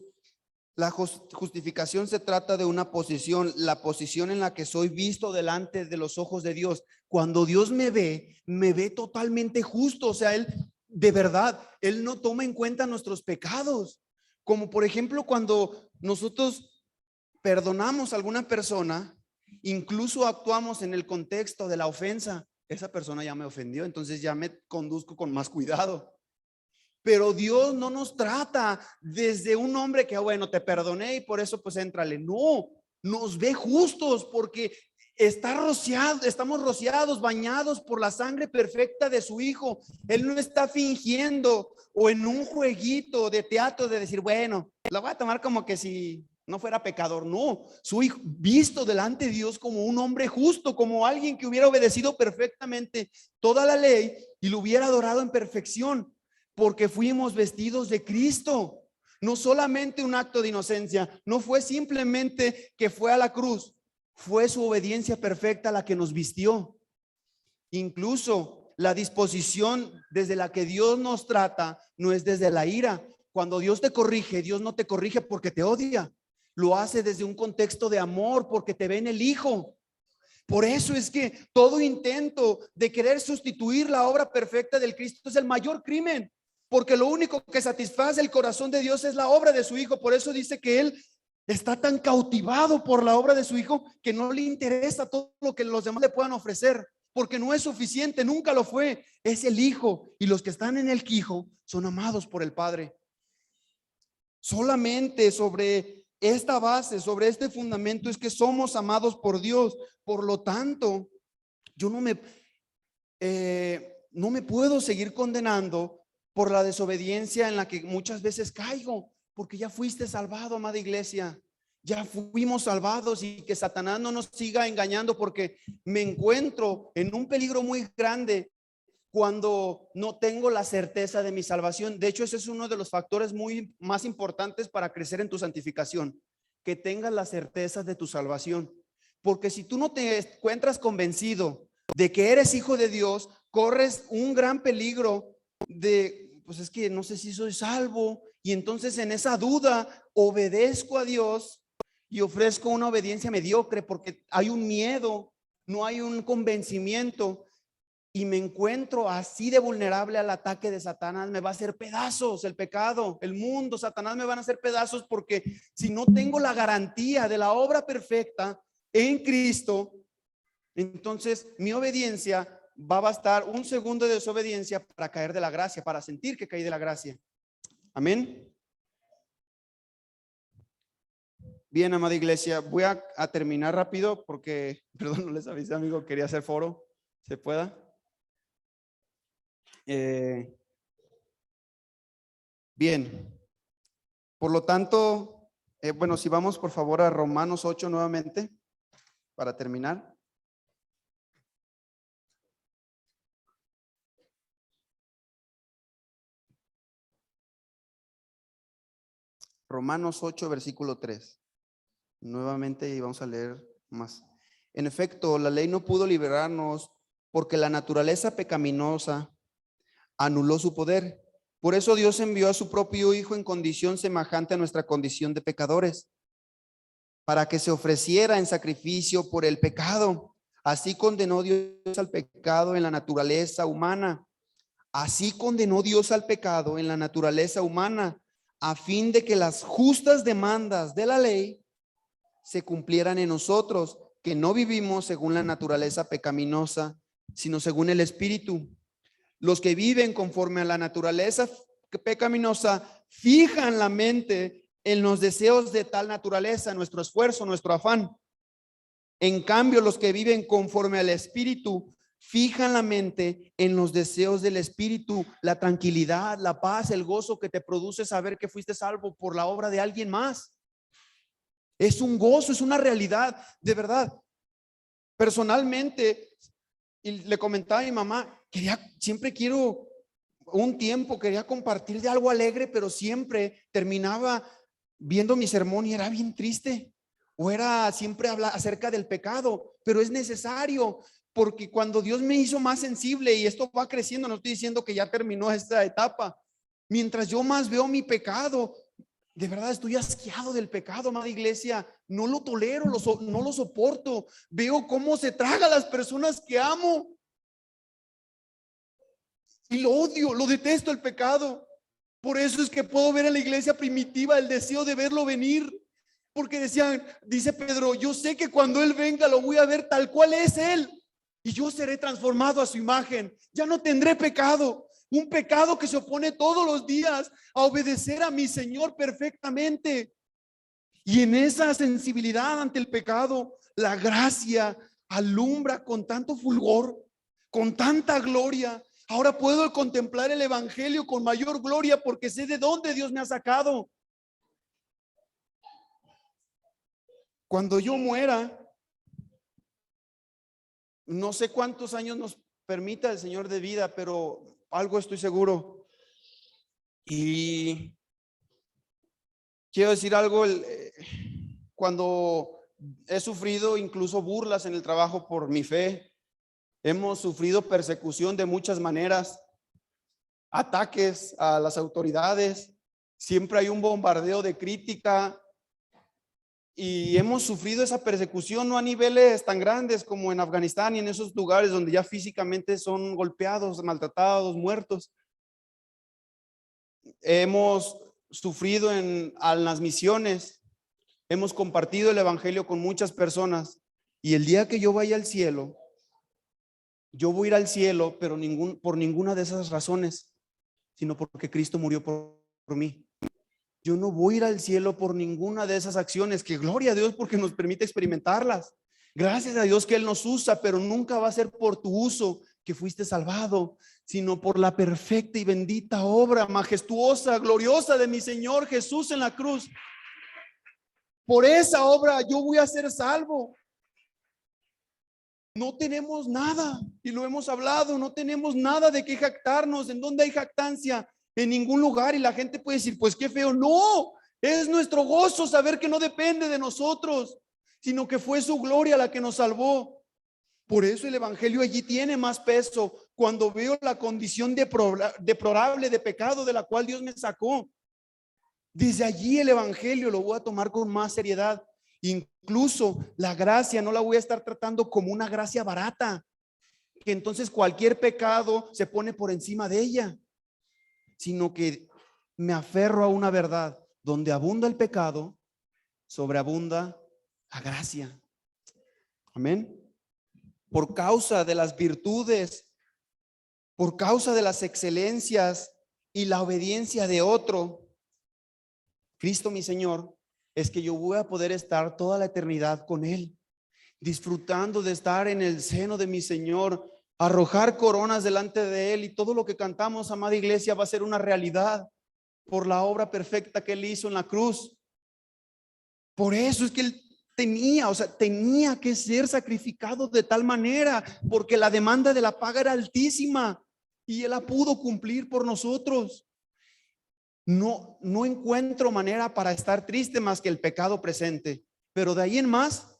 La justificación se trata de una posición, la posición en la que soy visto delante de los ojos de Dios. Cuando Dios me ve totalmente justo. O sea, Él, de verdad, Él no toma en cuenta nuestros pecados. Como por ejemplo, cuando nosotros perdonamos a alguna persona, incluso actuamos en el contexto de la ofensa. Esa persona ya me ofendió, entonces ya me conduzco con más cuidado. Pero Dios no nos trata desde un hombre que, bueno, te perdoné y por eso pues éntrale. No, nos ve justos porque estamos rociados, bañados por la sangre perfecta de su Hijo. Él no está fingiendo o en un jueguito de teatro de decir, bueno, lo voy a tomar como que si no fuera pecador. No, su Hijo visto delante de Dios como un hombre justo, como alguien que hubiera obedecido perfectamente toda la ley y lo hubiera adorado en perfección. Porque fuimos vestidos de Cristo. No solamente un acto de inocencia, no fue simplemente que fue a la cruz, fue su obediencia perfecta la que nos vistió. Incluso la disposición desde la que Dios nos trata no es desde la ira. Cuando Dios te corrige, Dios no te corrige porque te odia, lo hace desde un contexto de amor, porque te ve en el Hijo. Por eso es que todo intento de querer sustituir la obra perfecta del Cristo es el mayor crimen. Porque lo único que satisface el corazón de Dios es la obra de su Hijo. Por eso dice que Él está tan cautivado por la obra de su Hijo que no le interesa todo lo que los demás le puedan ofrecer, porque no es suficiente, nunca lo fue. Es el Hijo, y los que están en el Hijo son amados por el Padre. Solamente sobre esta base, sobre este fundamento, es que somos amados por Dios. Por lo tanto, yo no me puedo seguir condenando por la desobediencia en la que muchas veces caigo, porque ya fuiste salvado, amada iglesia. Ya fuimos salvados, y que Satanás no nos siga engañando, porque me encuentro en un peligro muy grande cuando no tengo la certeza de mi salvación. De hecho, ese es uno de los factores más importantes para crecer en tu santificación, que tengas la certeza de tu salvación. Porque si tú no te encuentras convencido de que eres hijo de Dios, corres un gran peligro pues es que no sé si soy salvo, y entonces en esa duda obedezco a Dios y ofrezco una obediencia mediocre porque hay un miedo, no hay un convencimiento. y me encuentro así de vulnerable al ataque de Satanás, me va a hacer pedazos el pecado, el mundo, Satanás me van a hacer pedazos, porque si no tengo la garantía de la obra perfecta en Cristo, entonces mi obediencia va a bastar un segundo de desobediencia para caer de la gracia, para sentir que caí de la gracia. Amén. Bien, amada iglesia, voy a terminar rápido porque, perdón, no les avisé, amigo, quería hacer foro. ¿Se pueda? Bien. Por lo tanto, bueno, si vamos por favor a Romanos 8 nuevamente para terminar. Romanos 8, versículo 3. Nuevamente, y vamos a leer más. En efecto, la ley no pudo liberarnos porque la naturaleza pecaminosa anuló su poder. Por eso Dios envió a su propio Hijo en condición semejante a nuestra condición de pecadores, para que se ofreciera en sacrificio por el pecado. Así condenó Dios al pecado en la naturaleza humana. Así condenó Dios al pecado en la naturaleza humana, a fin de que las justas demandas de la ley se cumplieran en nosotros, que no vivimos según la naturaleza pecaminosa, sino según el Espíritu. Los que viven conforme a la naturaleza pecaminosa fijan la mente en los deseos de tal naturaleza, nuestro esfuerzo, nuestro afán. En cambio, los que viven conforme al Espíritu fijan la mente en los deseos del Espíritu, la tranquilidad, la paz, el gozo que te produce saber que fuiste salvo por la obra de alguien más. Es un gozo, es una realidad, de verdad. Personalmente, y le comentaba a mi mamá, siempre quiero un tiempo, quería compartir de algo alegre, pero siempre terminaba viendo mi sermón y era bien triste, o era siempre hablar acerca del pecado, pero es necesario, porque cuando Dios me hizo más sensible, y esto va creciendo, no estoy diciendo que ya terminó esta etapa, mientras yo más veo mi pecado, de verdad estoy asqueado del pecado, amada iglesia, no lo tolero, no lo soporto, veo cómo se traga a las personas que amo y lo odio, lo detesto el pecado. Por eso es que puedo ver en la iglesia primitiva el deseo de verlo venir, porque decían, dice Pedro, yo sé que cuando él venga lo voy a ver tal cual es él y yo seré transformado a su imagen, ya no tendré pecado. Un pecado que se opone todos los días a obedecer a mi Señor perfectamente. Y en esa sensibilidad ante el pecado, la gracia alumbra con tanto fulgor, con tanta gloria. Ahora puedo contemplar el evangelio con mayor gloria porque sé de dónde Dios me ha sacado. Cuando yo muera, no sé cuántos años nos permita el Señor de vida, pero algo estoy seguro. Y quiero decir algo, cuando he sufrido incluso burlas en el trabajo por mi fe, hemos sufrido persecución de muchas maneras, ataques a las autoridades, siempre hay un bombardeo de crítica y hemos sufrido esa persecución no a niveles tan grandes como en Afganistán y en esos lugares donde ya físicamente son golpeados, maltratados, muertos. Hemos sufrido a las misiones, hemos compartido el evangelio con muchas personas y el día que yo vaya al cielo, yo voy a ir al cielo, pero por ninguna de esas razones, sino porque Cristo murió por mí. Yo no voy a ir al cielo por ninguna de esas acciones, que gloria a Dios porque nos permite experimentarlas. Gracias a Dios que Él nos usa, pero nunca va a ser por tu uso que fuiste salvado, sino por la perfecta y bendita obra majestuosa, gloriosa de mi Señor Jesús en la cruz. Por esa obra yo voy a ser salvo. No tenemos nada, y lo hemos hablado, no tenemos nada de qué jactarnos. ¿En dónde hay jactancia? En ningún lugar. Y la gente puede decir, pues qué feo. No, es nuestro gozo saber que no depende de nosotros, sino que fue su gloria la que nos salvó. Por eso el evangelio allí tiene más peso. Cuando veo la condición deplorable de pecado de la cual Dios me sacó, desde allí el evangelio lo voy a tomar con más seriedad. Incluso la gracia no la voy a estar tratando como una gracia barata. que entonces cualquier pecado se pone por encima de ella, sino que me aferro a una verdad: donde abunda el pecado, sobreabunda la gracia. Amén. Por causa de las virtudes, por causa de las excelencias y la obediencia de otro, Cristo mi Señor, es que yo voy a poder estar toda la eternidad con Él, disfrutando de estar en el seno de mi Señor, arrojar coronas delante de Él, y todo lo que cantamos, amada iglesia, va a ser una realidad por la obra perfecta que Él hizo en la cruz. Por eso es que Él tenía que ser sacrificado de tal manera, porque la demanda de la paga era altísima y Él la pudo cumplir por nosotros. No encuentro manera para estar triste más que el pecado presente, pero de ahí en más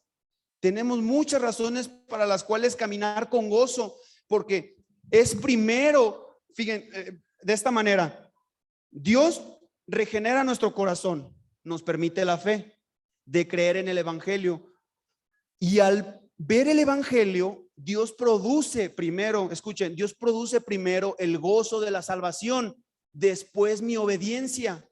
tenemos muchas razones para las cuales caminar con gozo, porque es primero, fíjense, de esta manera: Dios regenera nuestro corazón, nos permite la fe de creer en el evangelio, y al ver el evangelio, Dios produce primero, escuchen, Dios produce primero el gozo de la salvación, después mi obediencia.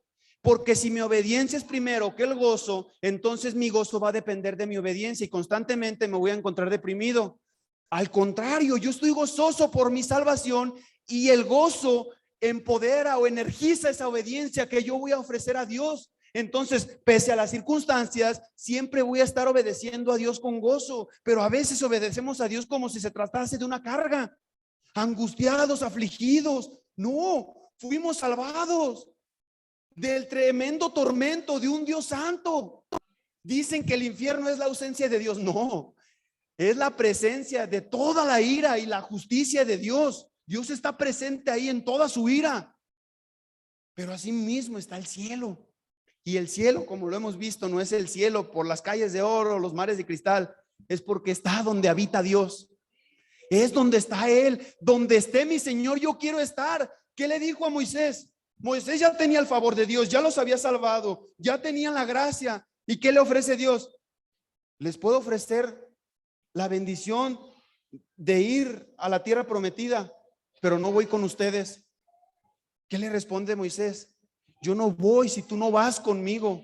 Porque si mi obediencia es primero que el gozo, entonces mi gozo va a depender de mi obediencia y constantemente me voy a encontrar deprimido. Al contrario, yo estoy gozoso por mi salvación, y el gozo empodera o energiza esa obediencia que yo voy a ofrecer a Dios. Entonces, pese a las circunstancias, siempre voy a estar obedeciendo a Dios con gozo, pero a veces obedecemos a Dios como si se tratase de una carga, angustiados, afligidos. No, fuimos salvados del tremendo tormento de un Dios santo. Dicen que el infierno es la ausencia de Dios. No, es la presencia de toda la ira y la justicia de Dios. Dios está presente ahí en toda su ira, pero así mismo está el cielo. Y el cielo, como lo hemos visto, no es el cielo por las calles de oro, los mares de cristal, es porque está donde habita Dios. Es donde está Él. Donde esté mi Señor, yo quiero estar. ¿Qué le dijo a Moisés? Moisés ya tenía el favor de Dios, ya los había salvado, ya tenían la gracia. ¿Y qué le ofrece Dios? Les puedo ofrecer la bendición de ir a la tierra prometida, pero no voy con ustedes. ¿Qué le responde Moisés? Yo no voy si tú no vas conmigo,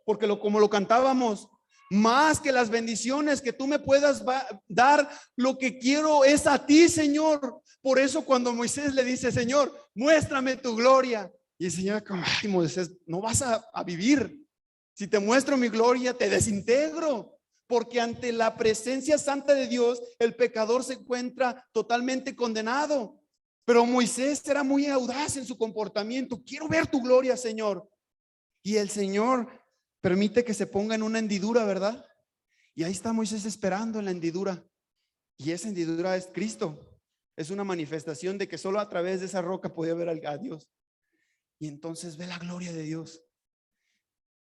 porque como lo cantábamos, más que las bendiciones que tú me puedas dar, lo que quiero es a ti, Señor. Por eso cuando Moisés le dice: Señor, muéstrame tu gloria, y el Señor como: ay, Moisés, no vas a vivir. Si te muestro mi gloria, te desintegro. Porque ante la presencia santa de Dios, el pecador se encuentra totalmente condenado. Pero Moisés era muy audaz en su comportamiento. Quiero ver tu gloria, Señor. Y el Señor permite que se ponga en una hendidura, ¿verdad? Y ahí está Moisés esperando en la hendidura. Y esa hendidura es Cristo. Es una manifestación de que solo a través de esa roca podía ver a Dios. Y entonces ve la gloria de Dios.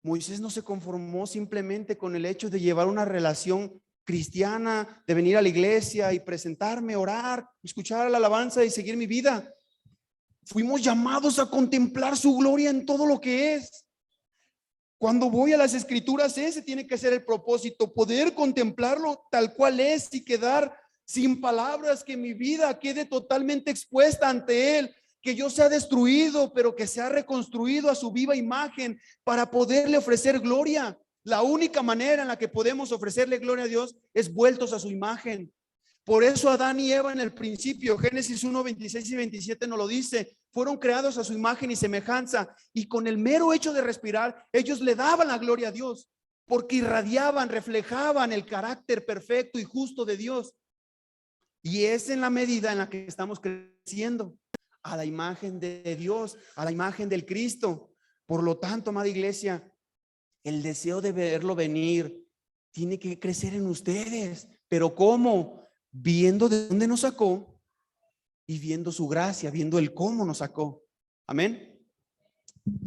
Moisés no se conformó simplemente con el hecho de llevar una relación cristiana, de venir a la iglesia y presentarme, orar, escuchar la alabanza y seguir mi vida. Fuimos llamados a contemplar su gloria en todo lo que es. Cuando voy a las escrituras, ese tiene que ser el propósito: poder contemplarlo tal cual es y quedar sin palabras, que mi vida quede totalmente expuesta ante Él, que yo sea destruido, pero que sea reconstruido a su viva imagen para poderle ofrecer gloria. La única manera en la que podemos ofrecerle gloria a Dios es vueltos a su imagen. Por eso Adán y Eva en el principio, Génesis 1, 26 y 27 nos lo dice, fueron creados a su imagen y semejanza, y con el mero hecho de respirar, ellos le daban la gloria a Dios, porque irradiaban, reflejaban el carácter perfecto y justo de Dios. Y es en la medida en la que estamos creciendo a la imagen de Dios, a la imagen del Cristo. Por lo tanto, amada iglesia, el deseo de verlo venir tiene que crecer en ustedes. ¿Pero cómo? Viendo de dónde nos sacó y viendo su gracia, viendo el cómo nos sacó. Amén.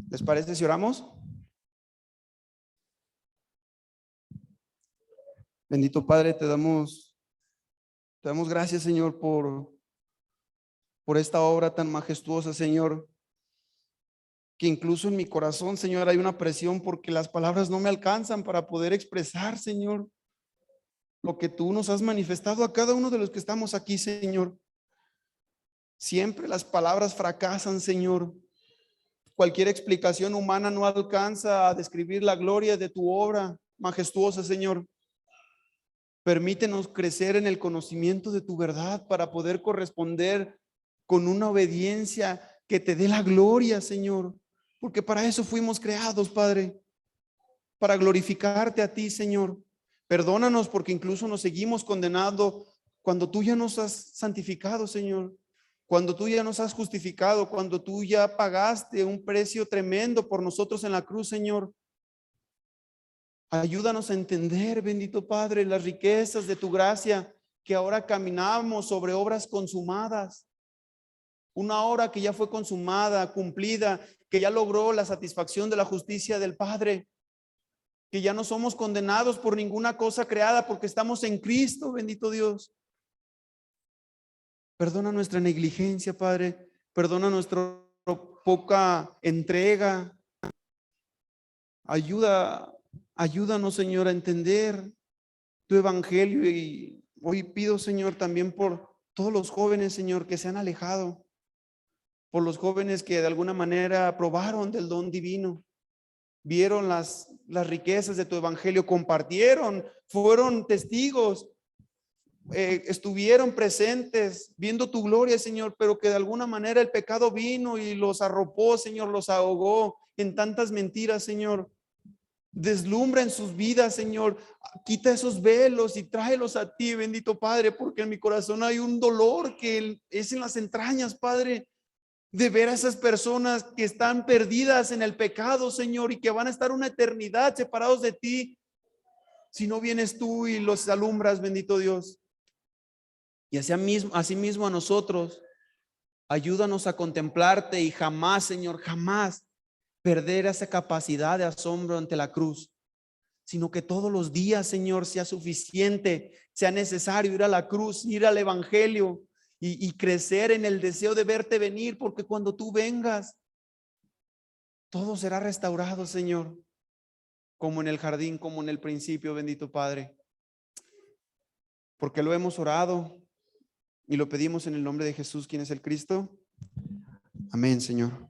¿Les parece si oramos? Bendito Padre, te damos gracias, Señor, por esta obra tan majestuosa, Señor, que incluso en mi corazón, Señor, hay una presión porque las palabras no me alcanzan para poder expresar, Señor, lo que tú nos has manifestado a cada uno de los que estamos aquí, Señor. Siempre las palabras fracasan, Señor. Cualquier explicación humana no alcanza a describir la gloria de tu obra majestuosa, Señor. Permítenos crecer en el conocimiento de tu verdad para poder corresponder con una obediencia que te dé la gloria, Señor. Porque para eso fuimos creados, Padre. Para glorificarte a ti, Señor. Perdónanos porque incluso nos seguimos condenando cuando tú ya nos has santificado, Señor. Cuando tú ya nos has justificado, cuando tú ya pagaste un precio tremendo por nosotros en la cruz, Señor. Ayúdanos a entender, bendito Padre, las riquezas de tu gracia, que ahora caminamos sobre obras consumadas. Una obra que ya fue consumada, cumplida, que ya logró la satisfacción de la justicia del Padre. Que ya no somos condenados por ninguna cosa creada porque estamos en Cristo, bendito Dios. Perdona nuestra negligencia, Padre. Perdona nuestra poca entrega. Ayúdanos, Señor, a entender tu evangelio. Y hoy pido, Señor, también por todos los jóvenes, Señor, que se han alejado. Por los jóvenes que de alguna manera probaron del don divino. Vieron las riquezas de tu evangelio, compartieron, fueron testigos, estuvieron presentes viendo tu gloria, Señor, pero que de alguna manera el pecado vino y los arropó, Señor, los ahogó en tantas mentiras, Señor. Deslumbra en sus vidas, Señor. Quita esos velos y tráelos a ti, bendito Padre, porque en mi corazón hay un dolor que es en las entrañas, Padre, de ver a esas personas que están perdidas en el pecado, Señor, y que van a estar una eternidad separados de ti si no vienes tú y los alumbras, bendito Dios. Y así mismo a nosotros, ayúdanos a contemplarte y jamás, Señor, jamás perder esa capacidad de asombro ante la cruz, sino que todos los días, Señor, sea suficiente, sea necesario ir a la cruz, ir al evangelio y crecer en el deseo de verte venir, porque cuando tú vengas, todo será restaurado, Señor, como en el jardín, como en el principio, bendito Padre, porque lo hemos orado y lo pedimos en el nombre de Jesús, quien es el Cristo. Amén, Señor.